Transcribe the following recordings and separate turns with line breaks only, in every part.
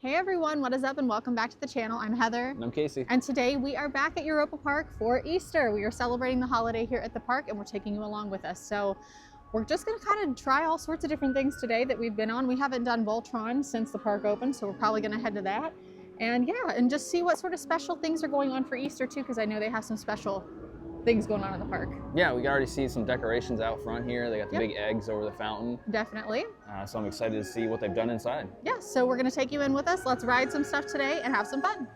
Hey everyone, what is up and welcome back to the channel. I'm Heather.
And I'm Casey.
And today we are back at Europa Park for Easter. We are celebrating the holiday here at the park and we're taking you along with us. So we're just gonna kind of try all sorts of different things today that we've been on. We haven't done Voltron since the park opened, so we're probably gonna head to that. And yeah, and just see what sort of special things are going on for Easter too, because I know they have some special things going on in the park.
Yeah, we can already see some decorations out front here. They got the big eggs over the fountain.
Definitely.
So I'm excited to see what they've done inside.
Yeah, so we're gonna take you in with us. Let's ride some stuff today and have some fun.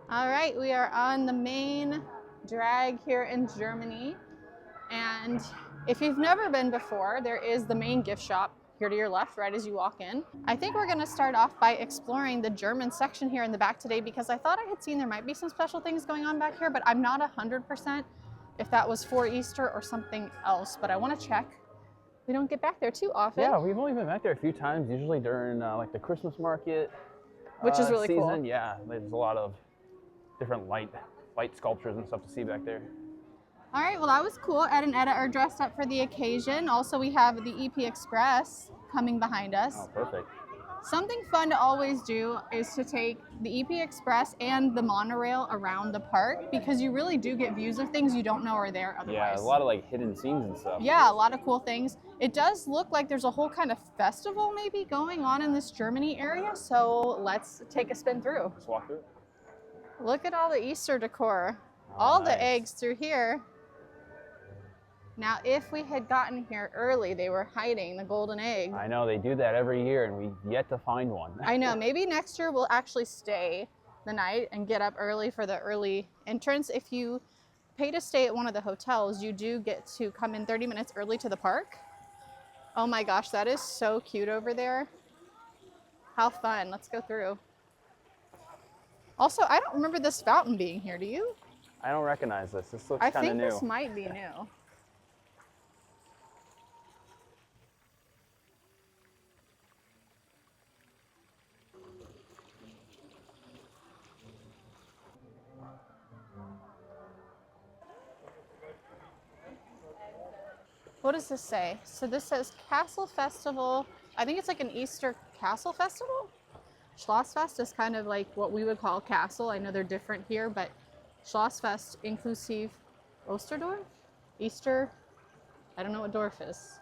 All right, we are on the main drag here in Germany. And if you've never been before, there is the main gift shop here to your left, right as you walk in. I think we're gonna start off by exploring the German section here in the back today because I thought I had seen there might be some special things going on back here, but I'm not 100% if that was for Easter or something else, but I wanna check. We don't get back there too often.
Yeah, we've only been back there a few times, usually during like the Christmas market.
Which is really
season.
cool.
Yeah, there's a lot of different light sculptures and stuff to see back there.
All right, well that was cool. Ed and Etta are dressed up for the occasion. Also, we have the EP Express coming behind us.
Oh, perfect.
Something fun to always do is to take the EP Express and the monorail around the park because you really do get views of things you don't know are there otherwise.
Yeah, a lot of like hidden scenes and stuff.
Yeah, a lot of cool things. It does look like there's a whole kind of festival maybe going on in this Germany area, so let's take a spin through.
Let's walk through.
Look at all the Easter decor.
Oh,
all
nice.
the eggs through here. Now, if we had gotten here early, they were hiding the golden egg.
I know, they do that every year and we've yet to find one.
I know, maybe next year we'll actually stay the night and get up early for the early entrance. If you pay to stay at one of the hotels, you do get to come in 30 minutes early to the park. Oh my gosh, that is so cute over there. How fun, let's go through. Also, I don't remember this fountain being here, do you?
I don't recognize this. This looks
I
kind of
think
new.
this might be new. What does this say? So this says Castle Festival. I think it's like an Easter Castle Festival. Schlossfest is kind of like what we would call castle. I know they're different here, but Schlossfest inklusive Osterdorf? Easter, I don't know what Dorf is.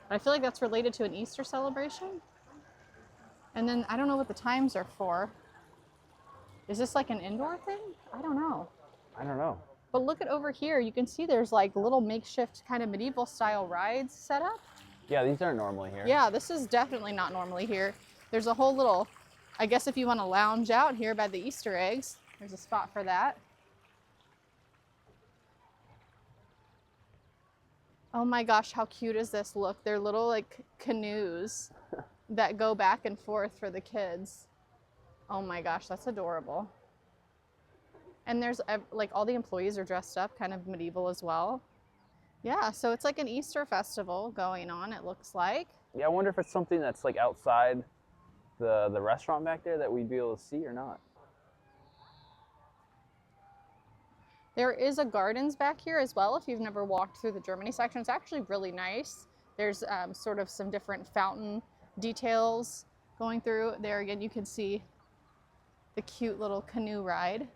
But I feel like that's related to an Easter celebration. And then I don't know what the times are for. Is this like an indoor thing? I don't know.
I don't know.
But look at over here, you can see there's like little makeshift kind of medieval style rides set up.
Yeah, these aren't normally here.
Yeah, this is definitely not normally here. There's a whole little, I guess if you want to lounge out here by the Easter eggs, there's a spot for that. Oh my gosh, how cute is this? Look, they're little like canoes that go back and forth for the kids. Oh my gosh, that's adorable. And there's like all the employees are dressed up kind of medieval as well. Yeah, so it's like an Easter festival going on, it looks like.
Yeah, I wonder if it's something that's like outside the restaurant back there that we'd be able to see or not.
There is a gardens back here as well if you've never walked through the Germany section. It's actually really nice. There's sort of some different fountain details going through. There again, you can see the cute little canoe ride.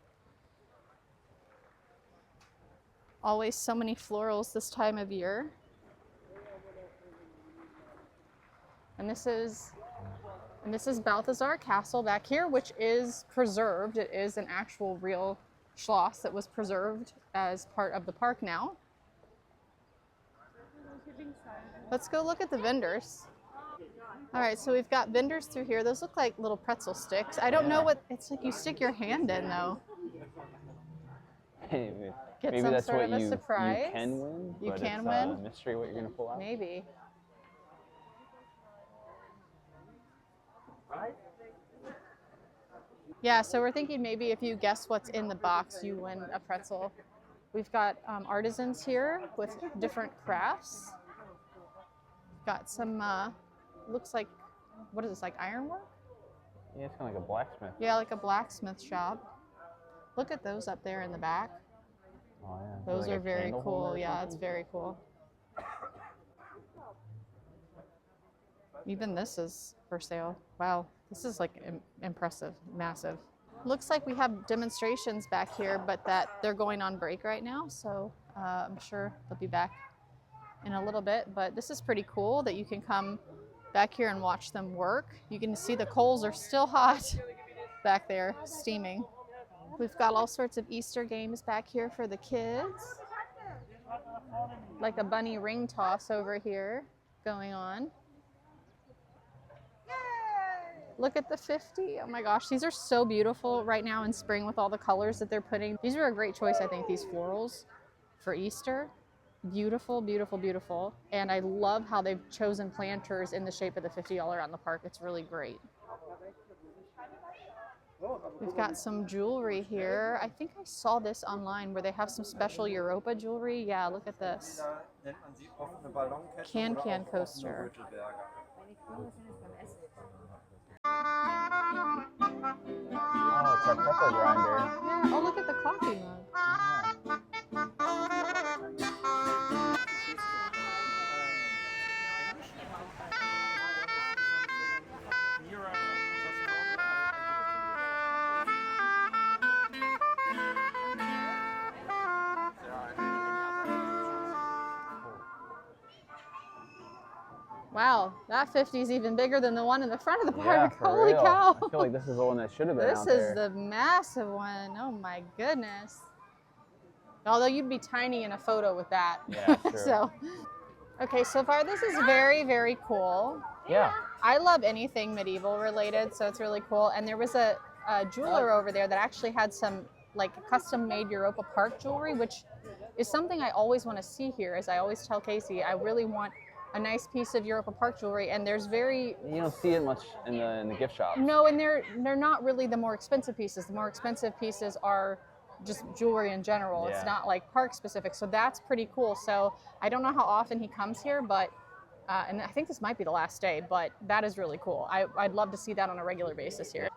Always so many florals this time of year. And this is Balthasar Castle back here, which is preserved. It is an actual real Schloss that was preserved as part of the park now. Let's go look at the vendors. All right, so we've got vendors through here. Those look like little pretzel sticks. I don't know what, it's like you stick your hand in though. Get
Maybe
some
that's
sort
what
of a
you
surprise.
can win.
You
but
can
it's
win.
a mystery what you're gonna pull out.
Maybe. Yeah, so we're thinking maybe if you guess what's in the box, you win a pretzel. We've got artisans here with different crafts. Got some looks like, what is this, like ironwork?
Yeah, it's kind of like a blacksmith.
Yeah, like a blacksmith shop. Look at those up there in the back.
Oh yeah.
Those
like
are
a
very
candle
cool.
holder or
Yeah,
something?
it's very cool. Even this is for sale. Wow, this is like impressive, massive. Looks like we have demonstrations back here, but that they're going on break right now. So I'm sure they'll be back in a little bit. But this is pretty cool that you can come back here and watch them work. You can see the coals are still hot back there, steaming. We've got all sorts of Easter games back here for the kids. Like a bunny ring toss over here going on. Look at the 50. Oh my gosh, these are so beautiful right now in spring with all the colors that they're putting. These are a great choice, I think, these florals for Easter. Beautiful, beautiful, beautiful. And I love how they've chosen planters in the shape of the 50 all around the park. It's really great. We've got some jewelry here. I think I saw this online where they have some special Europa jewelry. Yeah, look at this. Can Can Coaster.
Oh, it's our pepper grinder.
Yeah. Oh, look at the coffee mug. Wow, that 50 is even bigger than the one in the front of the
Yeah,
park.
for
Holy
real.
cow.
I feel like this is the one that should have been
This
out
is
there.
the massive one. Oh my goodness. Although you'd be tiny in a photo with that.
Yeah, true.
So, okay, so far this is very, very cool.
Yeah.
I love anything medieval related, so it's really cool. And there was a jeweler over there that actually had some like custom made Europa Park jewelry, which is something I always want to see here. As I always tell Casey, I really want a nice piece of Europa Park jewelry, and there's very...
You don't see it much in the gift shop.
No, and they're not really the more expensive pieces. The more expensive pieces are just jewelry in general.
Yeah.
It's not like park specific, so that's pretty cool. So I don't know how often he comes here, but and I think this might be the last day, but that is really cool. I'd love to see that on a regular basis here.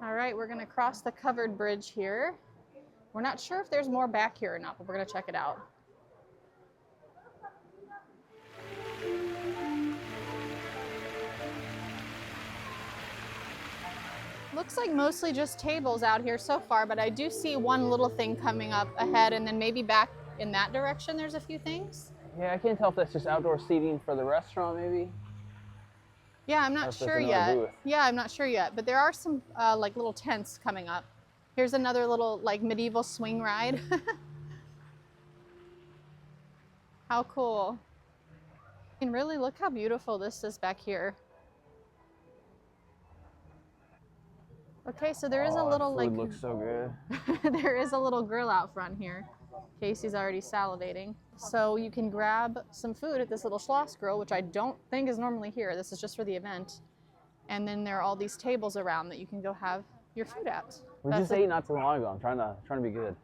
All right, we're gonna cross the covered bridge here. We're not sure if there's more back here or not, but we're gonna check it out. Looks like mostly just tables out here so far, but I do see one little thing coming up ahead, and then maybe back in that direction there's a few things.
Yeah, I can't tell if that's just outdoor seating for the restaurant, maybe.
Yeah, I'm
Or
not
if there's
sure
another
yet.
booth.
Yeah, I'm not sure yet, but there are some like little tents coming up. Here's another little like medieval swing ride. How cool. And really look how beautiful this is back here. Okay, so there is a little
food
like
looks so good.
there is a little grill out front here. Casey's already salivating. So you can grab some food at this little Schloss grill, which I don't think is normally here. This is just for the event. And then there are all these tables around that you can go have your food at.
We
That's
just ate not too long ago. I'm trying to be good.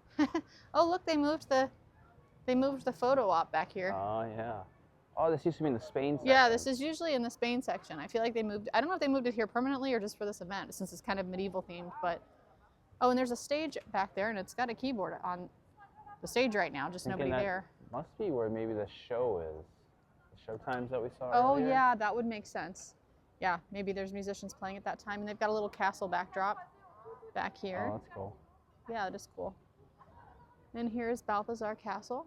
Oh, look, they moved the photo op back here.
Oh yeah. Oh, this used to be in the Spain section.
Yeah, this is usually in the Spain section. I feel like they moved, I don't know if they moved it here permanently or just for this event, since it's kind of medieval themed, but, oh, and there's a stage back there, and it's got a keyboard on the stage right now, just
Thinking
nobody
that
there.
Must be where maybe the show is. The show times that we saw
Oh,
earlier.
yeah, that would make sense. Yeah, maybe there's musicians playing at that time, and they've got a little castle backdrop back here.
Oh, that's cool.
Yeah, that is cool. And here's Balthazar Castle,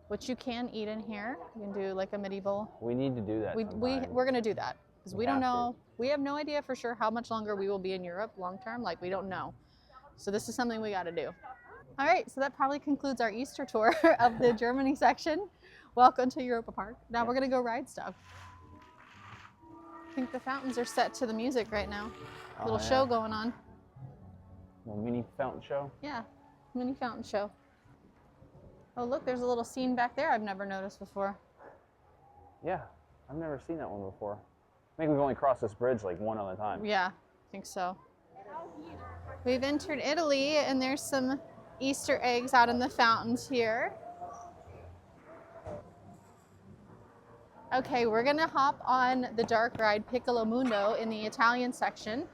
which you can eat in here. You can do like a medieval.
We need to do that.
We're gonna do that because we don't
have to.
know. We have no idea for sure how much longer we will be in Europe long term. Like we don't know. So this is something we got to do. All right, so that probably concludes our Easter tour of the Germany section. Welcome to Europa Park. Now we're gonna go ride stuff. I think the fountains are set to the music right now. Little show going on.
Little mini fountain show.
Yeah, mini fountain show. Oh, look, there's a little scene back there I've never noticed before.
Yeah, I've never seen that one before. I think we've only crossed this bridge like one other time.
Yeah, I think so. We've entered Italy, and there's some Easter eggs out in the fountains here. Okay, we're gonna hop on the dark ride Piccolo Mondo in the Italian section.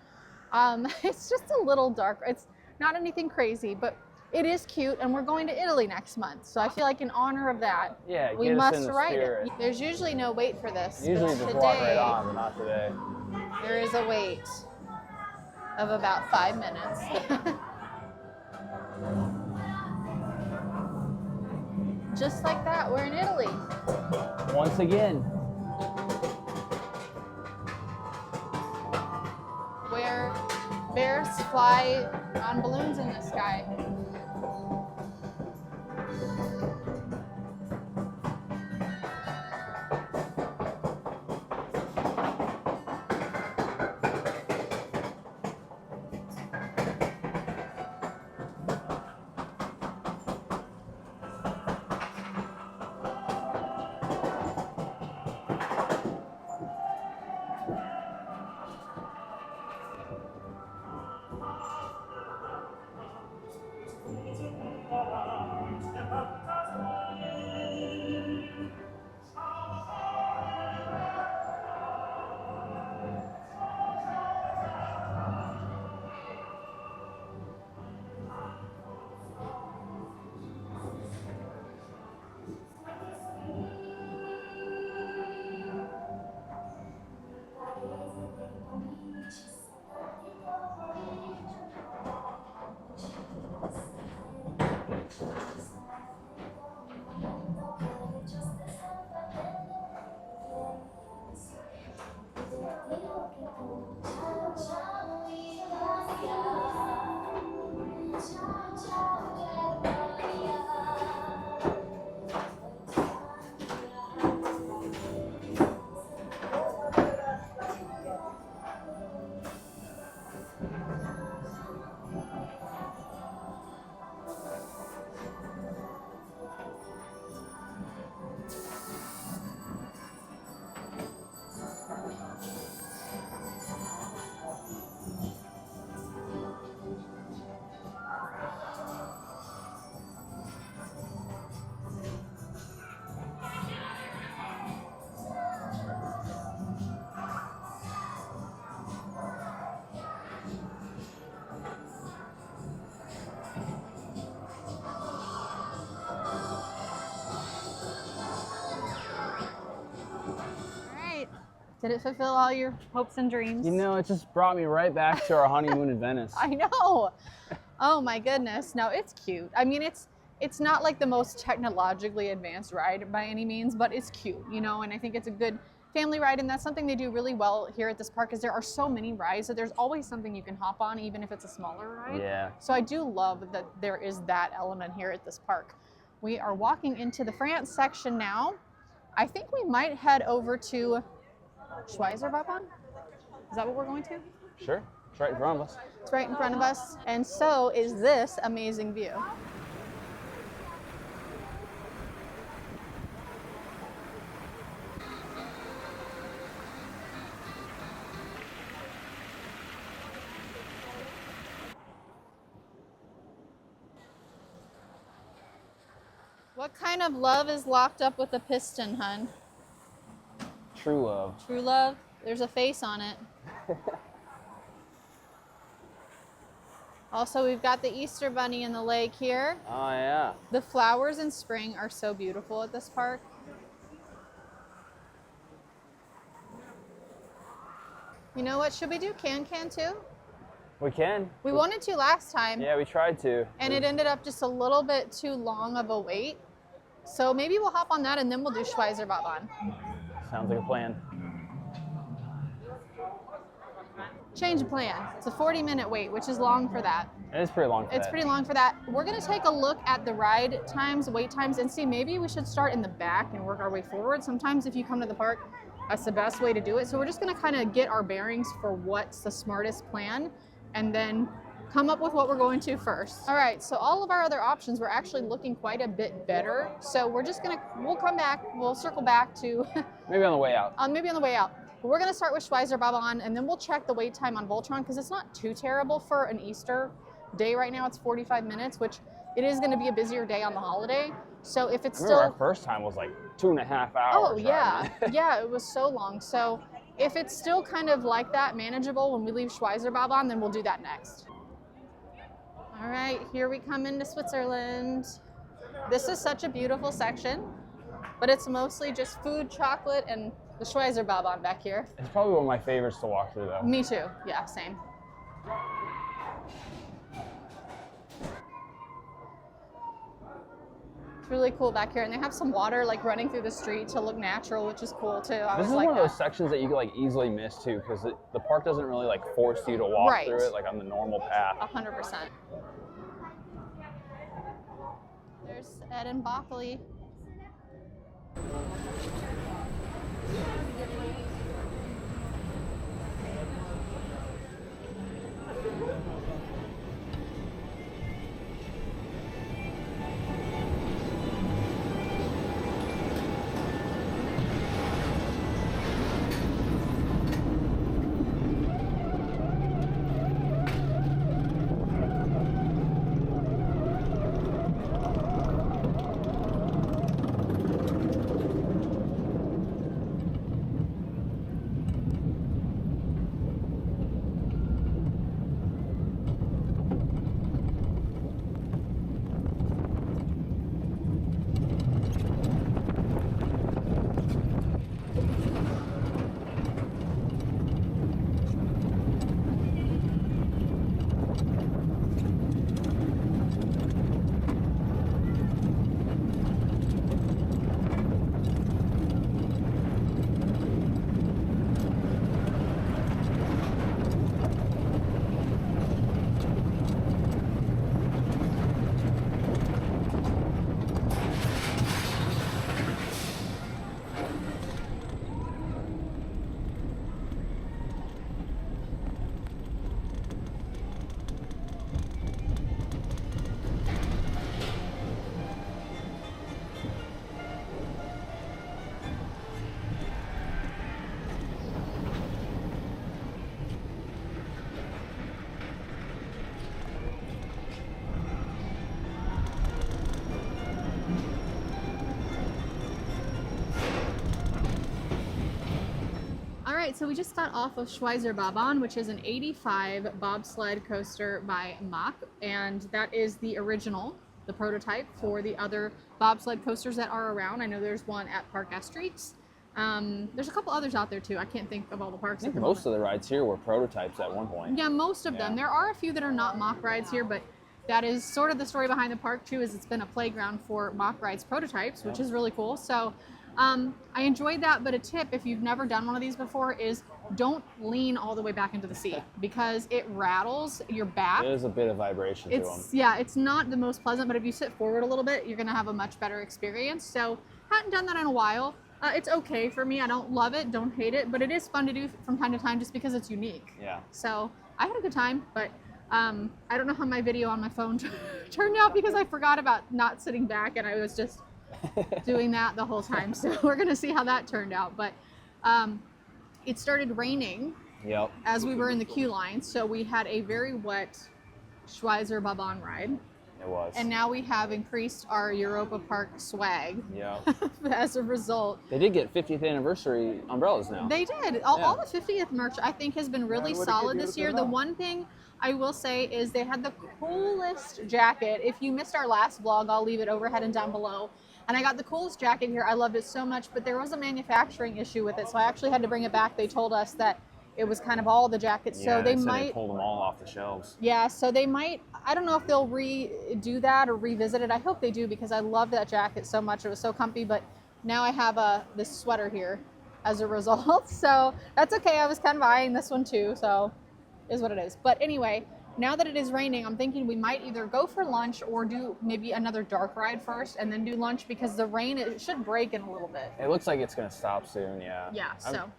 It's just a little dark. It's not anything crazy, but it is cute, and we're going to Italy next month. So I feel like in honor of that,
Yeah,
we
get us in
must
the
ride
spirit.
it. There's usually no wait for this.
Usually
but
just walk right
today,
on, but not today.
there is a wait of about 5 minutes. Just like that, we're in Italy.
Once again.
Where bears fly on balloons in the sky. Did it fulfill all your hopes and dreams?
You know, it just brought me right back to our honeymoon in Venice.
I know. Oh my goodness. No, it's cute. I mean, it's not like the most technologically advanced ride by any means, but it's cute, you know, and I think it's a good family ride, and that's something they do really well here at this park is there are so many rides that there's always something you can hop on, even if it's a smaller ride.
Yeah.
So I do love that there is that element here at this park. We are walking into the France section now. I think we might head over to Schweizer, Bobbahn? Is that what we're going to?
Sure. It's right in front of us.
It's right in front of us. And so is this amazing view. What kind of love is locked up with a piston, hun?
True love.
True love? There's a face on it. Also, we've got the Easter Bunny in the lake here.
Oh, yeah.
The flowers in spring are so beautiful at this park. You know what? Should we do Can Can too?
We can.
We wanted to last time.
Yeah, we tried to.
And it ended up just a little bit too long of a wait. So maybe we'll hop on that and then we'll do Schweizer Bobbahn.
Sounds like a plan.
Change of plan. It's a 40-minute wait, which is long for that.
It is pretty long for
It's pretty long for that. We're going to take a look at the ride times, wait times, and see maybe we should start in the back and work our way forward. Sometimes if you come to the park, that's the best way to do it. So we're just going to kind of get our bearings for what's the smartest plan and then come up with what we're going to first. All right, so all of our other options were actually looking quite a bit better. So we're just going to, we'll come back, we'll circle back to...
Maybe on the way out.
Maybe on the way out. But we're going to start with Schweizer Bobbahn, and then we'll check the wait time on Voltron because it's not too terrible for an Easter day right now. It's 45 minutes, which it is going to be a busier day on the holiday. So if it's
I remember
still...
our first time was like 2.5 hours.
Oh, yeah.
Right?
Yeah, it was so long. So if it's still kind of like that, manageable when we leave Schweizer Bobbahn, then we'll do that next. All right, here we come into Switzerland. This is such a beautiful section, but it's mostly just food, chocolate, and the Schweizer Bobbahn back here.
It's probably one of my favorites to walk through, though.
Me too. Yeah, same. It's really cool back here, and they have some water like running through the street to look natural, which is cool too.
This is one of those sections that you could like easily miss too, because the park doesn't really like force you to walk through it like on the normal path.
100%. There's Ed and Bockley. All right, so we just got off of Schweizer Bobbahn, which is an 85 bobsled coaster by Mach, and that is the original, the prototype for the other bobsled coasters that are around. I know there's one at Park Estrix. There's a couple others out there too. I can't think of all the parks.
I think most of the rides here were prototypes at one point.
Yeah, most of them. There are a few that are not Mach rides here, but that is sort of the story behind the park too, is it's been a playground for Mach rides prototypes, which is really cool. So I enjoyed that, but a tip, if you've never done one of these before, is don't lean all the way back into the seat because it rattles your back.
There's a bit of vibration to them.
Yeah, it's not the most pleasant, but if you sit forward a little bit, you're going to have a much better experience. So hadn't done that in a while. It's okay for me. I don't love it, don't hate it, but it is fun to do from time to time just because it's unique.
Yeah.
So I had a good time, but I don't know how my video on my phone turned out because I forgot about not sitting back and I was just doing that the whole time. So we're going to see how that turned out. But it started raining as we were in the queue line. So we had a very wet Schweizer Bobbahn ride.
It was.
And now we have increased our Europa Park swag as a result.
They did get 50th anniversary umbrellas now.
They did. All the 50th merch, I think, has been really solid this year. The one thing I will say is they had the coolest jacket. If you missed our last vlog, I'll leave it overhead and down below. And I got the coolest jacket here. I loved it so much, but there was a manufacturing issue with it, so I actually had to bring it back. They told us that it was kind of all the jackets, so they might
pull them all off the shelves.
Yeah, so they might. I don't know if they'll redo that or revisit it. I hope they do because I love that jacket so much. It was so comfy, but now I have this sweater here as a result. So that's okay. I was kind of eyeing this one too, so it is what it is. But anyway, now that it is raining, I'm thinking we might either go for lunch or do maybe another dark ride first and then do lunch because the rain, it should break in a little bit.
It looks like it's going to stop soon, yeah.
Yeah, so.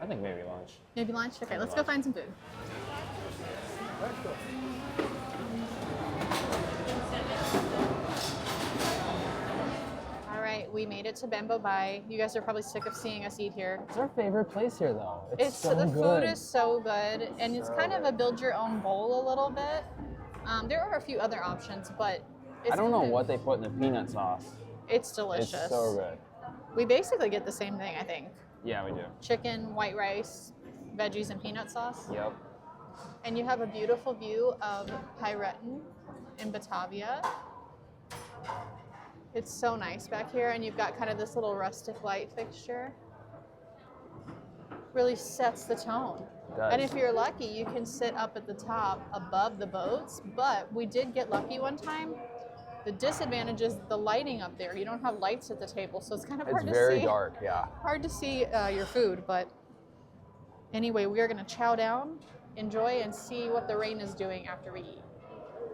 I think maybe lunch.
Maybe lunch? Okay, let's go find some food. All right, we made it to Baai. You guys are probably sick of seeing us eat here.
It's our favorite place here, though. It's so
the
good.
Food is so good, and it's kind of a build your own bowl a little bit. There are a few other options, but
I don't know what they put in the peanut sauce.
It's delicious.
It's so good.
We basically get the same thing, I think.
Yeah, we do.
Chicken, white rice, veggies, and peanut sauce.
Yep.
And you have a beautiful view of Piraten in Batavia. It's so nice back here, and you've got kind of this little rustic light fixture. Really sets the tone. And if you're lucky, you can sit up at the top above the boats, but we did get lucky one time. The disadvantage is the lighting up there. You don't have lights at the table, so it's kind of hard to see.
It's very dark, yeah.
Hard to see your food, but anyway, we are gonna chow down, enjoy, and see what the rain is doing after we eat.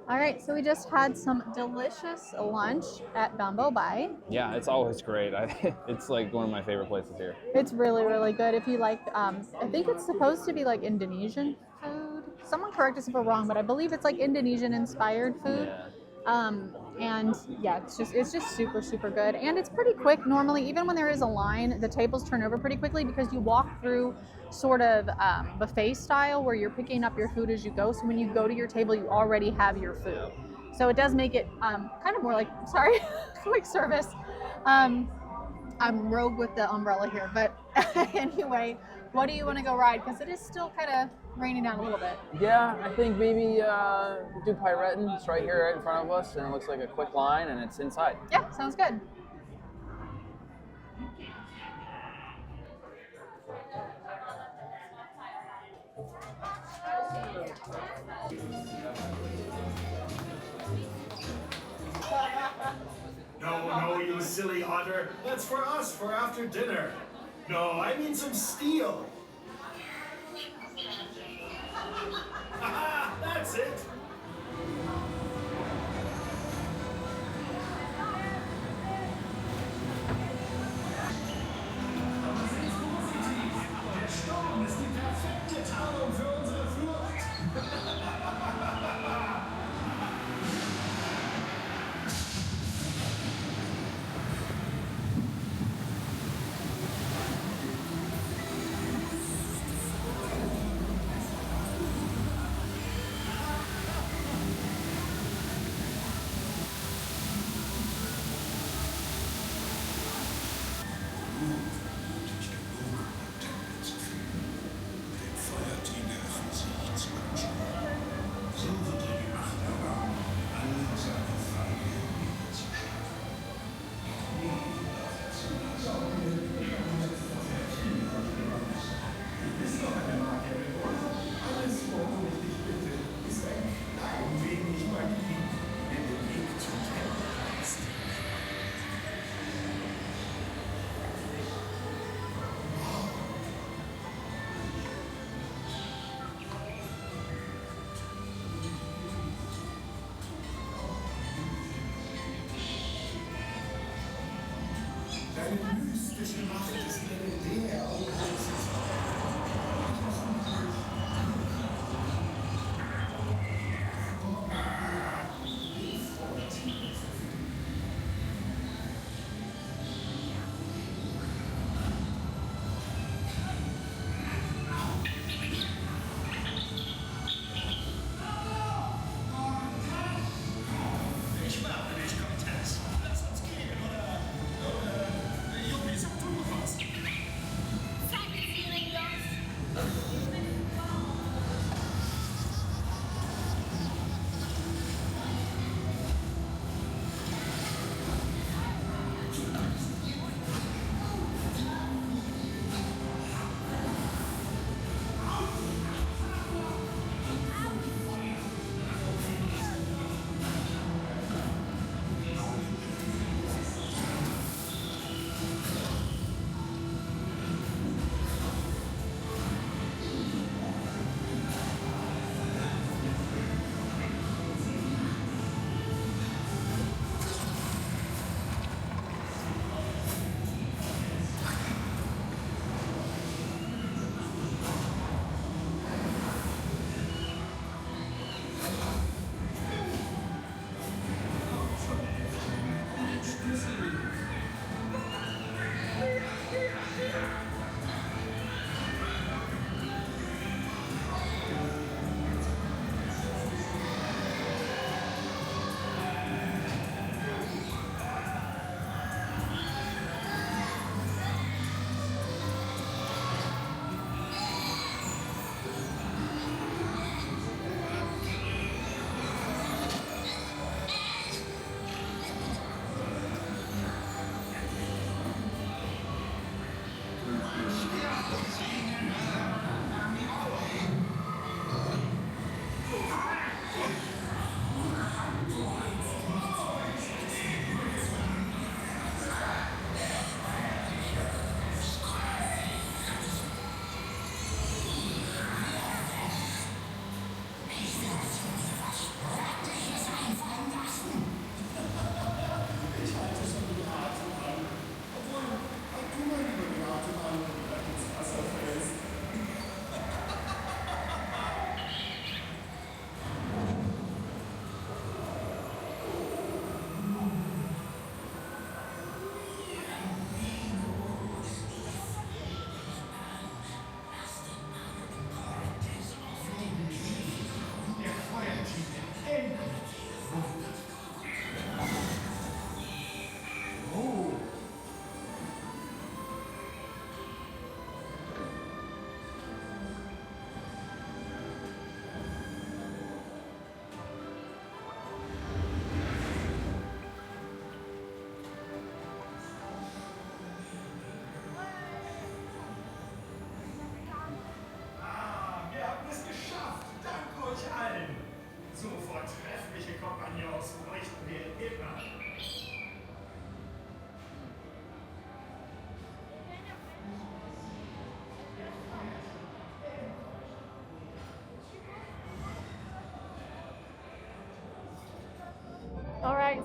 All right, so we just had some delicious lunch at Bamboe Baai.
Yeah, it's always great. It's like one of my favorite places here.
It's really, really good. If you like, I think it's supposed to be like Indonesian food. Someone correct us if we're wrong, but I believe it's like Indonesian inspired food.
Yeah.
And yeah, it's just super, super good. And it's pretty quick. Normally, even when there is a line, the tables turn over pretty quickly because you walk through sort of buffet style where you're picking up your food as you go. So when you go to your table, you already have your food. So it does make it kind of more like, sorry, quick service. I'm rogue with the umbrella here, but anyway, what do you want to go ride? Because it is still kind of raining down a little bit.
Yeah, I think maybe do Piraten. It's right here, right in front of us, and it looks like a quick line, and it's inside.
Yeah, sounds good.
No, you silly otter. That's for us, for after dinner. No, I mean some steel. That's it. Der Sturm ist die perfekte Tarnung für unsere Flucht. Deine mystische Macht ist legendär. Ich warte nicht, Komtess. Lass uns gehen, oder? Junge, sag du was.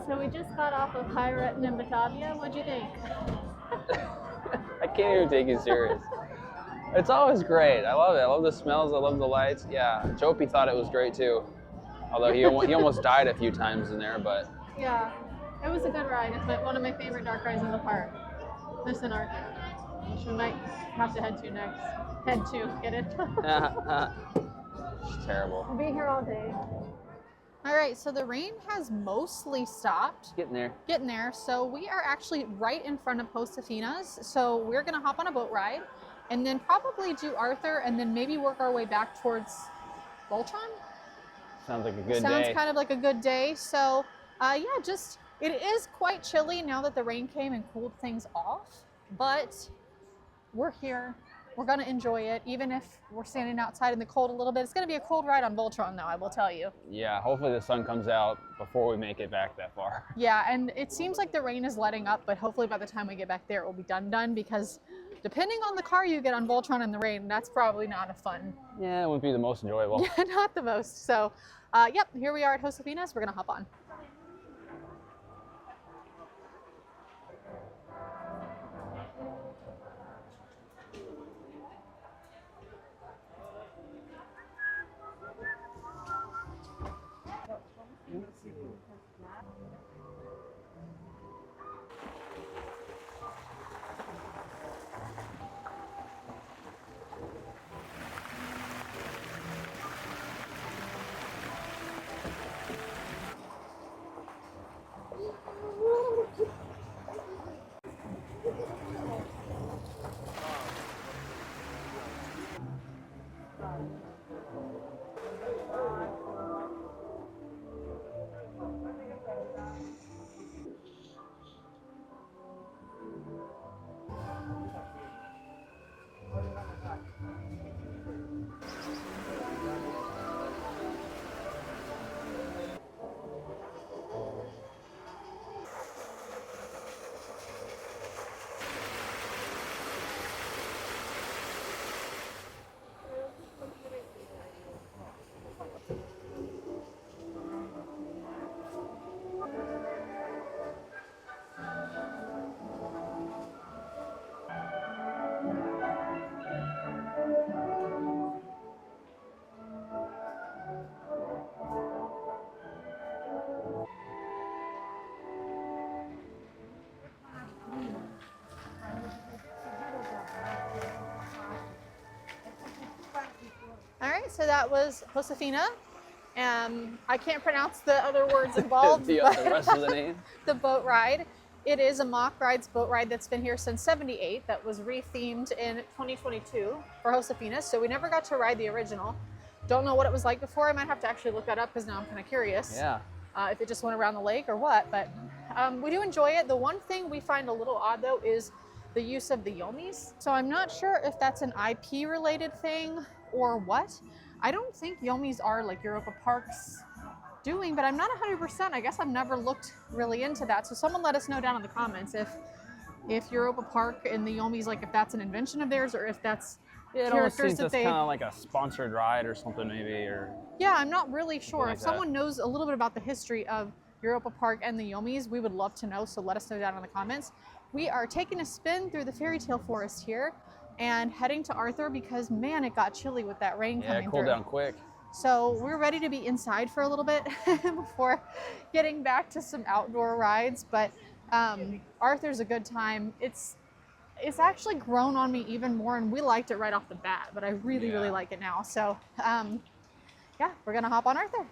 So we just got off of Piraten in Batavia. What'd you think?
I can't even take you serious. It's always great. I love it. I love the smells. I love the lights. Yeah, Jopi thought it was great too. Although he almost died a few times in there, but.
Yeah, it was a good ride. It's one of my favorite dark rides in the park. This and Arthur, which we might have to head to next. Head to, get it?
It's terrible.
We'll be here all day. All right, so the rain has mostly stopped.
Getting there.
Getting there. So we are actually right in front of Josefina's. So we're gonna hop on a boat ride and then probably do Arthur and then maybe work our way back towards Voltron.
Sounds like a good day.
Sounds kind of like a good day. So yeah, it is quite chilly now that the rain came and cooled things off, but we're here. We're gonna enjoy it, even if we're standing outside in the cold a little bit. It's gonna be a cold ride on Voltron though, I will tell you.
Yeah, hopefully the sun comes out before we make it back that far.
Yeah, and it seems like the rain is letting up, but hopefully by the time we get back there, it will be done because depending on the car you get on Voltron in the rain, that's probably not a fun.
Yeah, it wouldn't be the most enjoyable.
Yeah, not the most. So, yep, here we are at Josefina's. We're gonna hop on. All right, so that was Josefina. I can't pronounce the other words involved.
the rest of the name?
The boat ride. It is a Mock Rides boat ride that's been here since '78 that was rethemed in 2022 for Josefina. So we never got to ride the original. Don't know what it was like before. I might have to actually look that up because now I'm kind of curious.
Yeah.
If it just went around the lake or what, but we do enjoy it. The one thing we find a little odd though is the use of the yomis. So I'm not sure if that's an IP related thing or what. I don't think yomis are like Europa Park's doing, but I'm not 100%. I guess I've never looked really into that. So someone let us know down in the comments if Europa Park and the yomis, like if that's an invention of theirs or if that's
Yeah, it almost seems that's kind of like a sponsored ride or something maybe, or.
Yeah, I'm not really sure.
Like
if someone knows a little bit about the history of Europa Park and the yomis, we would love to know. So let us know down in the comments. We are taking a spin through the fairy tale forest here and heading to Arthur because man, it got chilly with that rain coming through.
Yeah, it cooled down quick.
So we're ready to be inside for a little bit before getting back to some outdoor rides. But Arthur's a good time. It's actually grown on me even more, and we liked it right off the bat, but I really, really like it now. So yeah, we're gonna hop on Arthur.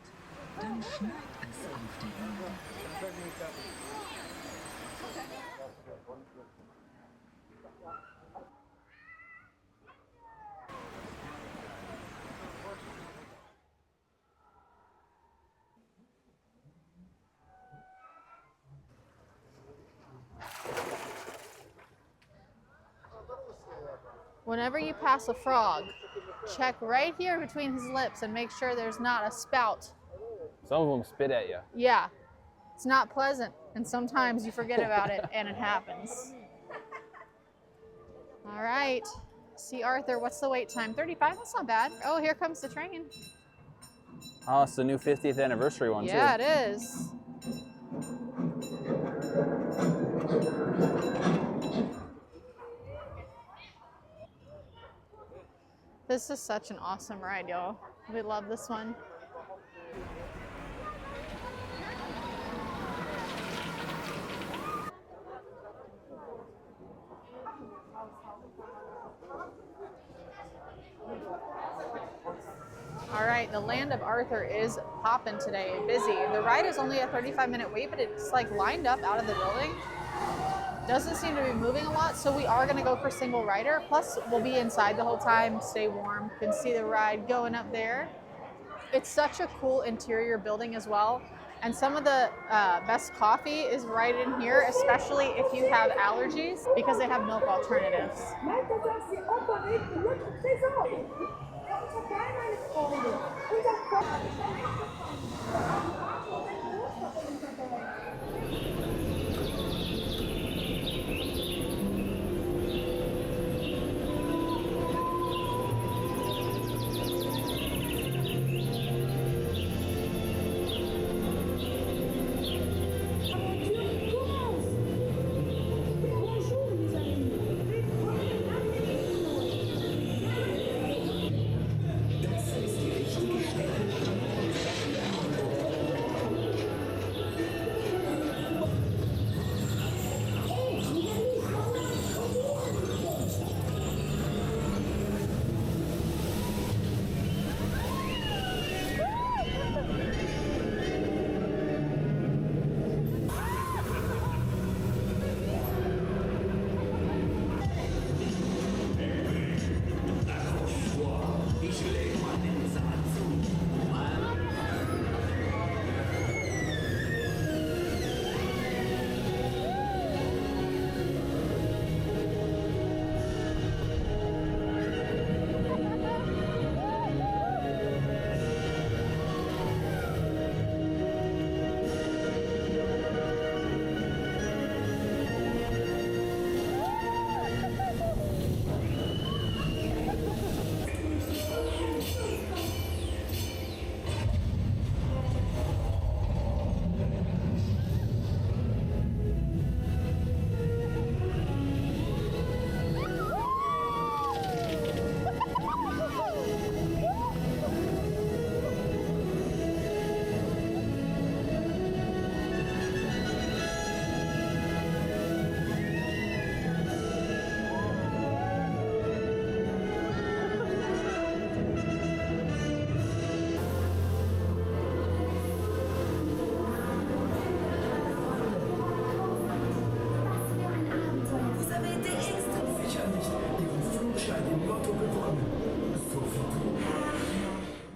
Whenever you pass a frog, check right here between his lips and make sure there's not a spout.
Some of them spit at you.
Yeah, it's not pleasant, and sometimes you forget about it, and it happens. All right, see Arthur, what's the wait time? 35, that's not bad. Oh, here comes the train.
Oh, it's the new 50th anniversary one too.
Yeah, it is. This is such an awesome ride, y'all. We love this one. All right, the Land of Arthur is popping today, busy. The ride is only a 35-minute wait, but it's like lined up out of the building. Doesn't seem to be moving a lot, so we are gonna go for single rider. Plus, we'll be inside the whole time, stay warm. You can see the ride going up there. It's such a cool interior building as well. And some of the best coffee is right in here, especially if you have allergies, because they have milk alternatives.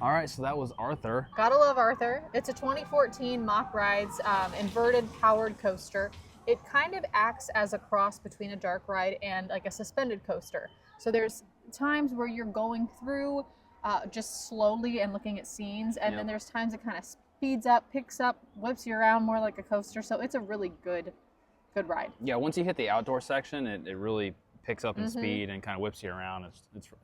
All right, so that was Arthur.
Gotta love Arthur. It's a 2014 Mock Rides inverted powered coaster. It kind of acts as a cross between a dark ride and like a suspended coaster. So there's times where you're going through just slowly and looking at scenes, and then there's times it kind of speeds up, picks up, whips you around more like a coaster. So it's a really good ride.
Yeah, once you hit the outdoor section, it really picks up in speed and kind of whips you around.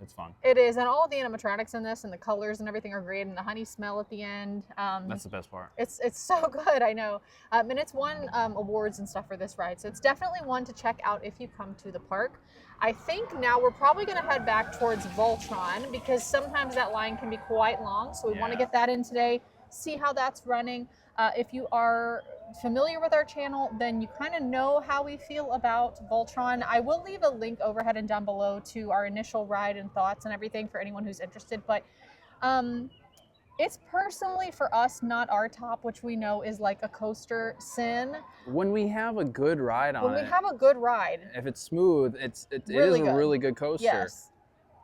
It's fun.
It is, and all of the animatronics in this and the colors and everything are great, and the honey smell at the end.
That's the best part.
It's so good, I know. And it's won awards and stuff for this ride, so it's definitely one to check out if you come to the park. I think now we're probably going to head back towards Voltron because sometimes that line can be quite long, so we want to get that in today, see how that's running. If you are familiar with our channel, then you kind of know how we feel about Voltron. I will leave a link overhead and down below to our initial ride and thoughts and everything for anyone who's interested, but it's personally for us not our top, which we know is like a coaster sin.
When we have a good ride on it.
When we have a good ride.
If it's smooth, it
really
is a really good coaster.
Yes.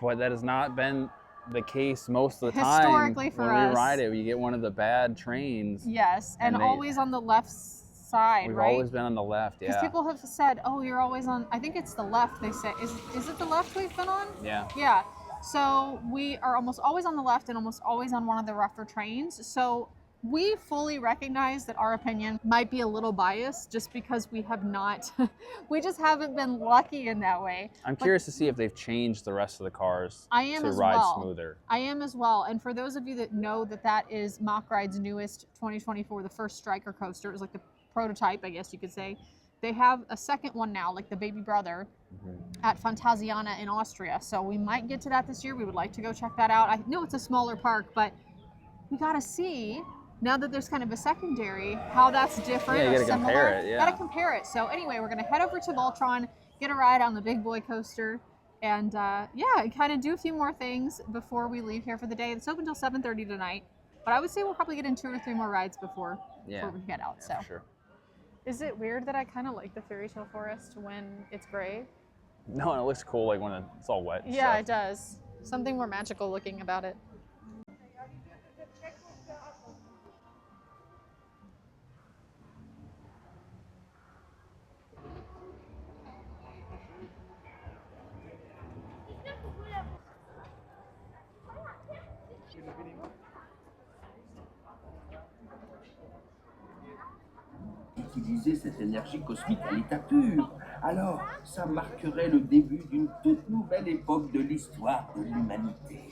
But that has not been the case most of the time.
Historically for
when
us.
we ride it, you get one of the bad trains.
Yes, and always on the left side,
We've
right?
always been on the left,
Because people have said, oh, you're always on, I think it's the left, they say. Is it the left we've been on?
Yeah.
Yeah. So we are almost always on the left and almost always on one of the rougher trains. So we fully recognize that our opinion might be a little biased just because we have not, we just haven't been lucky in that way.
I'm curious to see if they've changed the rest of the cars to ride smoother.
I am as well. And for those of you that know that is Mock Ride's newest 2024, the first Striker coaster, it was like the prototype, I guess you could say. they have a second one now, like the baby brother, at Phantasiana in Austria. So we might get to that this year. We would like to go check that out. I know it's a smaller park, but we got to see, now that there's kind of a secondary, how that's different
Yeah, you
or
gotta
similar.
compare it, yeah.
Gotta compare it. So anyway, we're going to head over to Voltron, get a ride on the big boy coaster, and yeah, kind of do a few more things before we leave here for the day. It's open till 7:30 tonight, but I would say we'll probably get in 2 or 3 more rides before we head out.
Yeah,
so.
sure.
Is it weird that I kind of like the fairy tale forest when it's gray?
No, and it looks cool like when it's all wet. and
Yeah,
stuff.
it does. Something more magical looking about it.
Utiliser cette énergie cosmique à l'état pur. Alors, ça marquerait le début d'une toute nouvelle époque de l'histoire de l'humanité.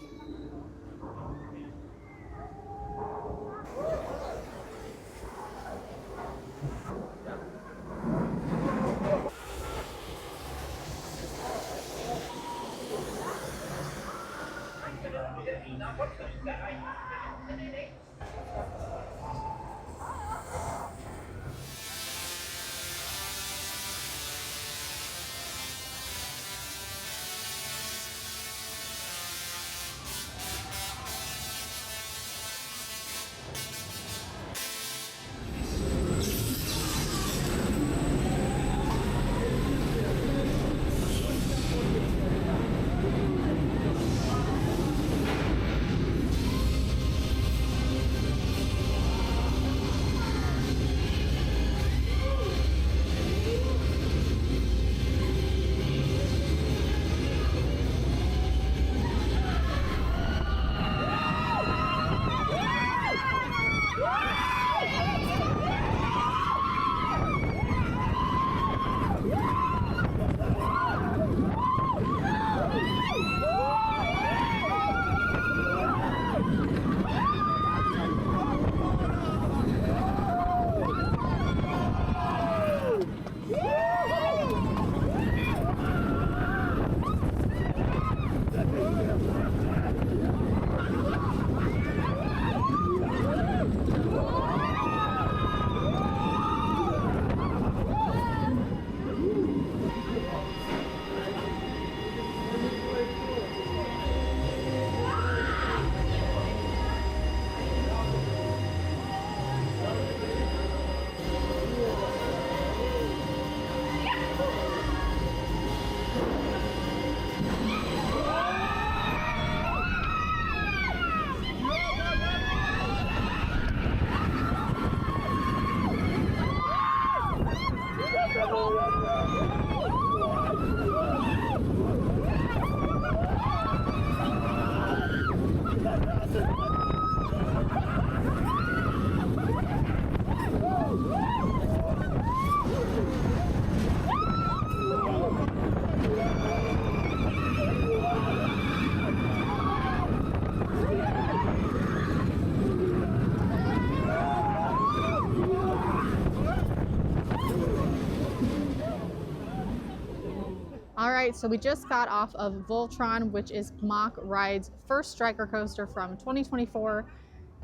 All right, so we just got off of Voltron, which is Mock Ride's first striker coaster from 2024,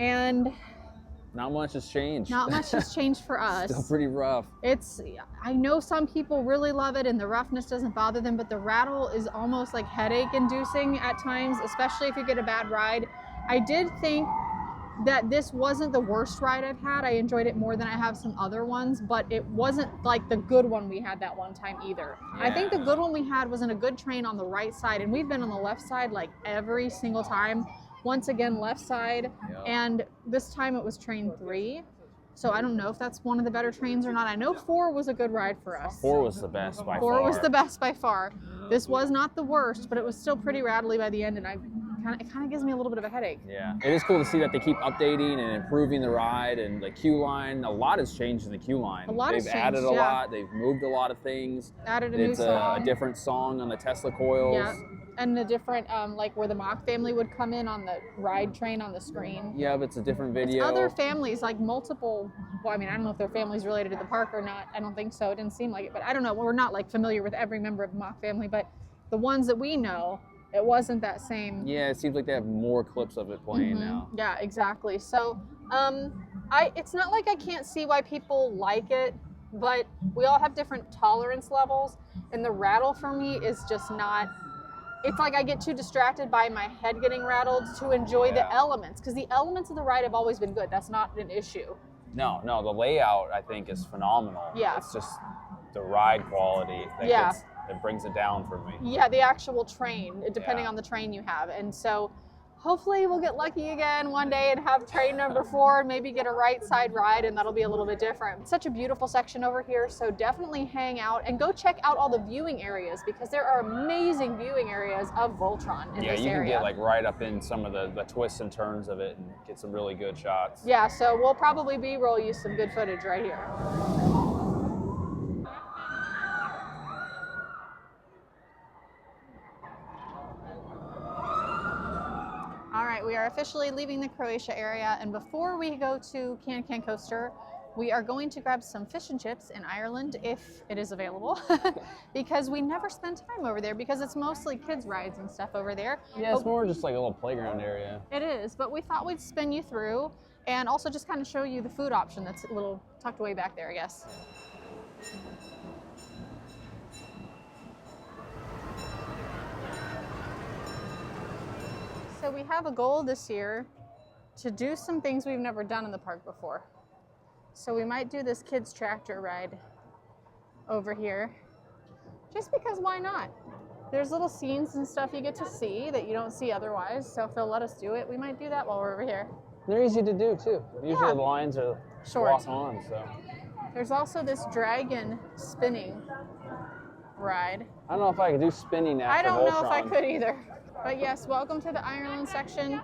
and
Not much has changed.
not much has changed for us.
Still pretty rough.
I know some people really love it and the roughness doesn't bother them, but the rattle is almost like headache inducing at times, especially if you get a bad ride. I did think that this wasn't the worst ride I've had. I enjoyed it more than I have some other ones, but it wasn't like the good one we had that one time either. I think the good one we had was in a good train on the right side, and we've been on the left side like every single time. Once again, left side, and this time it was train 3. So I don't know if that's one of the better trains or not. I know 4 was a good ride for us.
4 was the best by far.
4 was the best by far. This was not the worst, but it was still pretty rattly by the end, and I it kind of gives me a little bit of a headache.
Yeah, it is cool to see that they keep updating and improving the ride, and the queue line. A lot has changed in the queue line.
A lot has
They've added
changed,
a
yeah.
lot. They've moved a lot of things.
Added a new
It's
song.
a different song on the Tesla coils.
Yeah, and the different, like where the mock family would come in on the ride train on the screen.
Yeah, but it's a different video.
Other families, like multiple, well, I mean, I don't know if they're families related to the park or not. I don't think so. It didn't seem like it, but I don't know. We're not like familiar with every member of the mock family, but the ones that we know, it wasn't that same.
Yeah, it seems like they have more clips of it playing now.
Yeah, exactly. So, it's not like I can't see why people like it, but we all have different tolerance levels, and the rattle for me is just not. It's like I get too distracted by my head getting rattled to enjoy the elements, because the elements of the ride have always been good. That's not an issue.
No, the layout I think is phenomenal.
Yeah.
It's just the ride quality that that brings it down for me.
Yeah, the actual train, depending
Yeah.
on the train you have. And so hopefully we'll get lucky again one day and have train number 4 and maybe get a right side ride, and that'll be a little bit different. Such a beautiful section over here, so definitely hang out and go check out all the viewing areas, because there are amazing viewing areas of Voltron in
Yeah,
this
you
area.
can get like right up in some of the twists and turns of it and get some really good shots.
Yeah, so we'll probably B-roll you some good footage right here. All right, we are officially leaving the Croatia area, and before we go to Can Can Coaster, we are going to grab some fish and chips in Ireland if it is available, because we never spend time over there because it's mostly kids rides and stuff over there.
Yeah, it's more just like a little playground area.
It is, but we thought we'd spin you through and also just kind of show you the food option that's a little tucked away back there, I guess. So we have a goal this year to do some things we've never done in the park before. So we might do this kids tractor ride over here, just because why not? There's little scenes and stuff you get to see that you don't see otherwise. So if they'll let us do it, we might do that while we're over here.
They're easy to do too. Usually
Yeah.
the lines are
Short.
locked on, so.
There's also this dragon spinning ride.
I don't know if I could do spinning after
I don't know if I
Voltron.
could either. But yes, welcome to the Ireland section.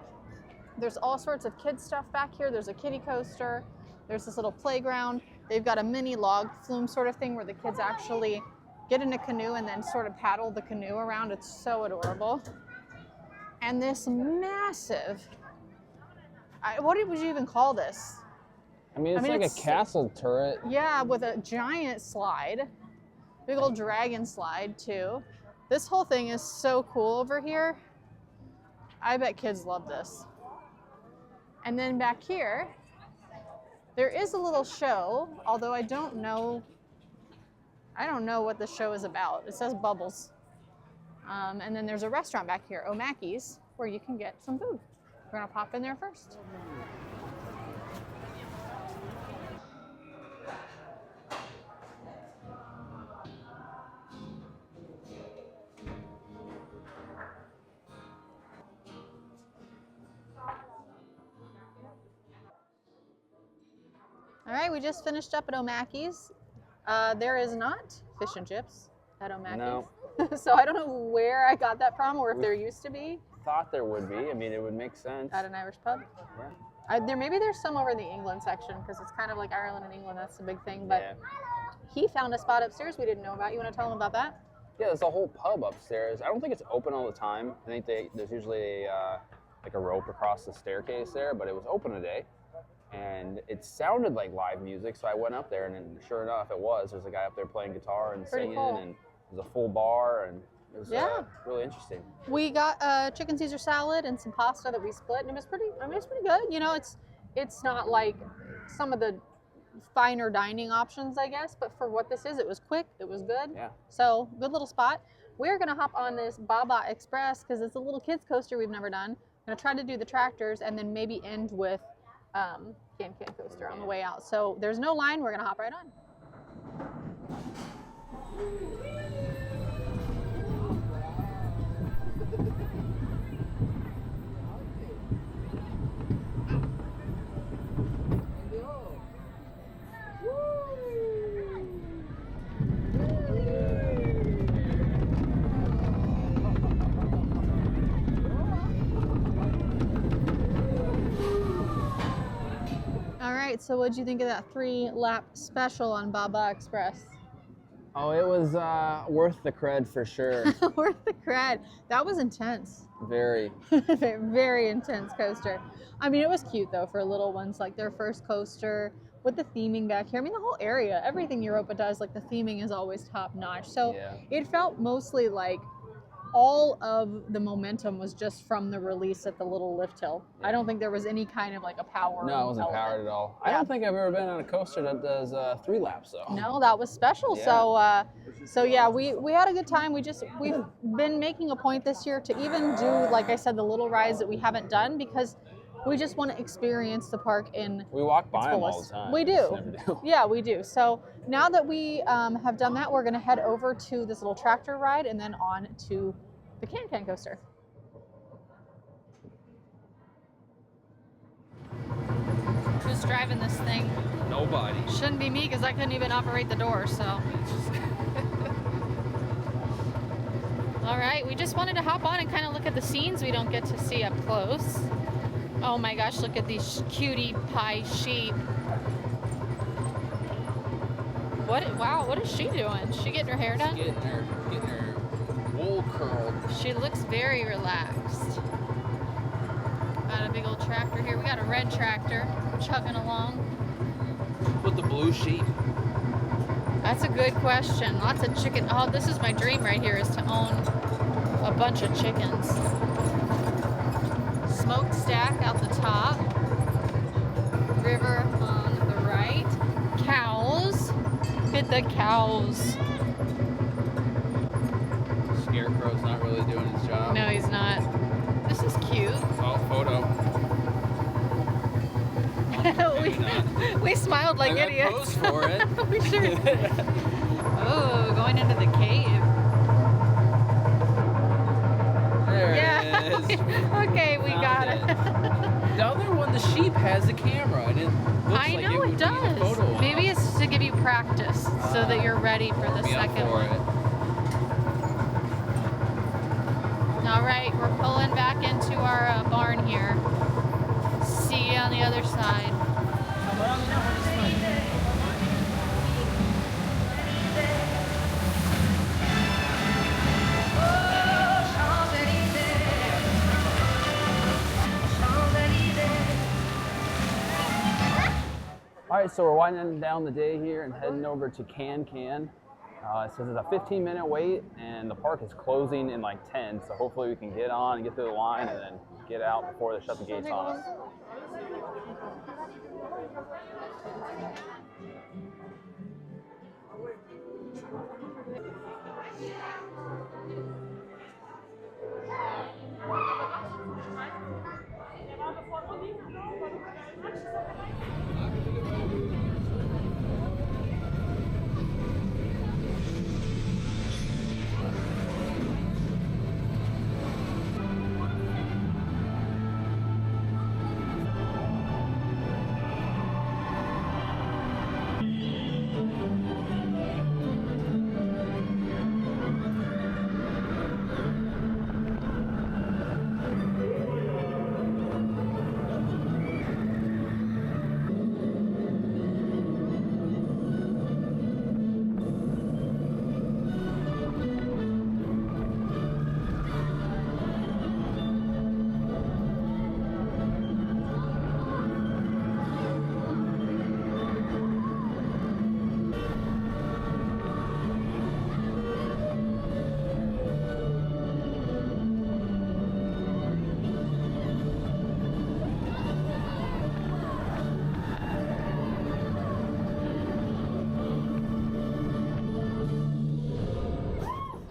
There's all sorts of kids stuff back here. There's a kiddie coaster. There's this little playground. They've got a mini log flume sort of thing where the kids actually get in a canoe and then sort of paddle the canoe around. It's so adorable. And this massive, what would you even call this?
I mean, it's like
it's-
a castle turret.
Yeah, with a giant slide. Big old dragon slide too. This whole thing is so cool over here. I bet kids love this. And then back here, there is a little show, although I don't know what the show is about. It says Bubbles. And then there's a restaurant back here, O'Mackey's, where you can get some food. We're gonna pop in there first. All right, we just finished up at O'Mackey's. There is not fish and chips at O'Mackey's.
No.
So I don't know where I got that from, or if there used to be
Thought there would be. I mean, it would make sense.
at an Irish pub.
Yeah.
Maybe there's some over in the England section, because it's kind of like Ireland and England. That's the big thing. But
Yeah.
he found a spot upstairs we didn't know about. You want to tell him about that?
Yeah, there's a whole pub upstairs. I don't think it's open all the time. I think there's usually like a rope across the staircase there, but it was open today. And it sounded like live music, so I went up there, and then sure enough, it was. There's a guy up there playing guitar and
Pretty
singing,
cool.
and there's a full bar, and it was
Yeah.
really interesting.
We got chicken Caesar salad and some pasta that we split, and it was pretty good. You know, it's not like some of the finer dining options, I guess, but for what this is, it was quick, it was good.
Yeah.
So good little spot. We're gonna hop on this Baba Express because it's a little kids coaster we've never done. Gonna try to do the tractors and then maybe end with Can Can Coaster on the way out. So there's no line, we're gonna hop right on. right, so what'd you think of that 3-lap special on Baba Express?
Oh, it was worth the cred for sure.
Worth the cred. That was intense.
Very.
Very intense coaster. I mean, it was cute though for little ones, like their first coaster with the theming back here. I mean, the whole area, everything Europa does, like the theming is always top notch. So
Yeah.
it felt mostly like all of the momentum was just from the release at the little lift hill. I don't think there was any kind of like a power.
No, it wasn't
element.
powered at all.
Yeah.
I don't think I've ever been on a coaster that does 3 laps though.
No, that was special.
Yeah.
So yeah, we had a good time. We've been making a point this year to even do, like I said, the little rides that we haven't done, because we just want to experience the park in
We walk by
its
them all
fullest.
the time.
We
Just
do.
never do.
Yeah, we do. So now that we have done that, we're going to head over to this little tractor ride and then on to the Can Can coaster. Who's driving this thing?
Nobody.
Shouldn't be me because I couldn't even operate the door, so. All right, we just wanted to hop on and kind of look at the scenes we don't get to see up close. Oh my gosh, look at these cutie pie sheep. Wow, what is she doing? Is she getting her hair done?
Getting her wool curled.
She looks very relaxed. Got a big old tractor here. We got a red tractor chugging along.
With the blue sheep.
That's a good question. Lots of chicken. Oh, this is my dream right here, is to own a bunch of chickens. Smokestack out the top. River on the right. Cows. Look at the cows.
Scarecrow's not really doing his job.
No, he's not. This is cute.
Oh, photo.
we smiled like
I got
idiots.
posed for it.
We sure did. Oh, going into the cave.
There
Yeah.
it is.
Okay, we got it.
The other one, the sheep has a camera, and it looks
I
like
know
it
it
would need a photo
does.
op.
Maybe it's to give you practice so that you're ready for the
Be up
second
for
one.
it.
All right, we're pulling back into our barn here. See you on the other side.
All right, so we're winding down the day here and heading over to Can Can. It says it's a 15-minute wait, and the park is closing in like 10, so hopefully we can get on and get through the line and then get out before they shut the gates on us.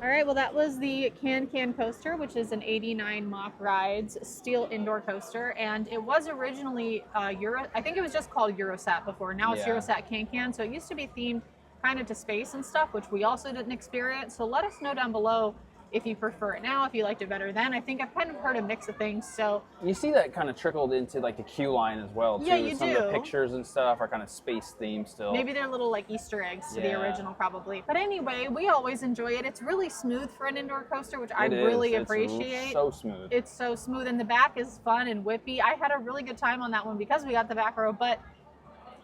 All right, well, that was the Can Can Coaster, which is an 89 Mach Rides steel indoor coaster. And it was originally I think it was just called Eurosat before. Now it's
Yeah.
Eurosat Can Can. So it used to be themed kind of to space and stuff, which we also didn't experience. So let us know down below if you prefer it now, if you liked it better then. I think I've kind of heard a mix of things. So
You see that kind of trickled into like the queue line as well, too.
Yeah, you
Some
do.
of the pictures and stuff are kind of space themed still.
maybe they're little like Easter eggs to the
Yeah.
original probably. But anyway, we always enjoy it. It's really smooth for an indoor coaster, which I
It is.
really
It's
appreciate.
so smooth.
It's so smooth, and the back is fun and whippy. I had a really good time on that one because we got the back row, but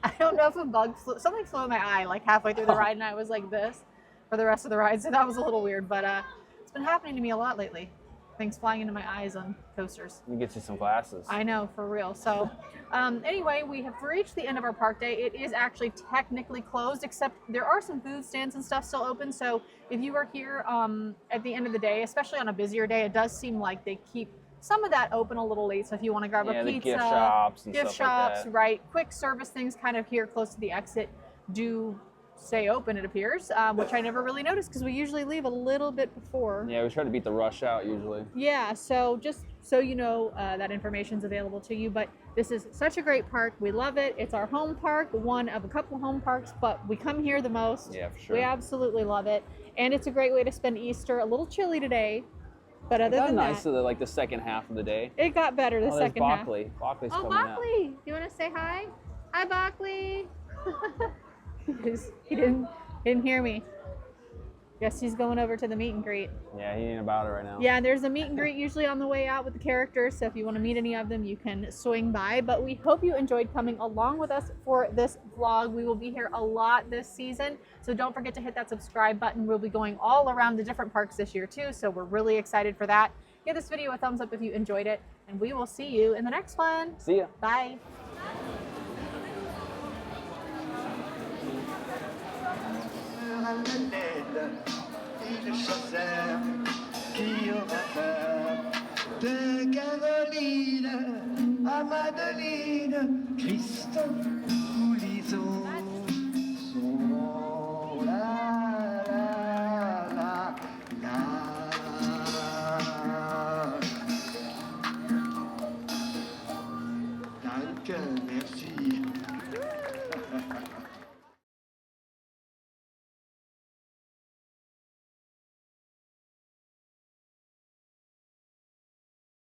I don't know if a bug flew, something flew in my eye like halfway through the ride, and I was like this for the rest of the ride. So that was a little weird, but it's been happening to me a lot lately. Things flying into my eyes on coasters.
You get you some glasses.
I know, for real. So anyway, we have reached the end of our park day. It is actually technically closed, except there are some food stands and stuff still open. So if you are here at the end of the day, especially on a busier day, it does seem like they keep some of that open a little late. So if you want to grab a pizza,
the gift shops and
gift
stuff like
shops,
that.
right? Quick service things kind of here close to the exit do stay open, it appears, which I never really noticed because we usually leave a little bit before.
Yeah, we try to beat the rush out usually.
Yeah, so just so you know, that information's available to you. But this is such a great park. We love it. It's our home park, one of a couple home parks, but we come here the most.
Yeah, for sure.
We absolutely love it. And it's a great way to spend Easter. A little chilly today, but other than
nice
that,
like the second half of the day.
it got better the
Oh, there's
second half.
Bockley. Bockley's
Oh,
coming out.
Bockley, you want to say hi? Hi, Bockley. He didn't hear me. Guess he's going over to the meet and greet.
Yeah, he ain't about it right now.
Yeah, there's a meet and greet usually on the way out with the characters, so if you want to meet any of them, you can swing by. But we hope you enjoyed coming along with us for this vlog. We will be here a lot this season, so don't forget to hit that subscribe button. We'll be going all around the different parks this year too, so we're really excited for that. Give this video a thumbs up if you enjoyed it, and we will see you in the next one.
See ya.
Bye.
Et le chasseur qui aura peur de Caroline à Madeleine, Christophe ou Lison sont là, là, là, là. Danke, merci.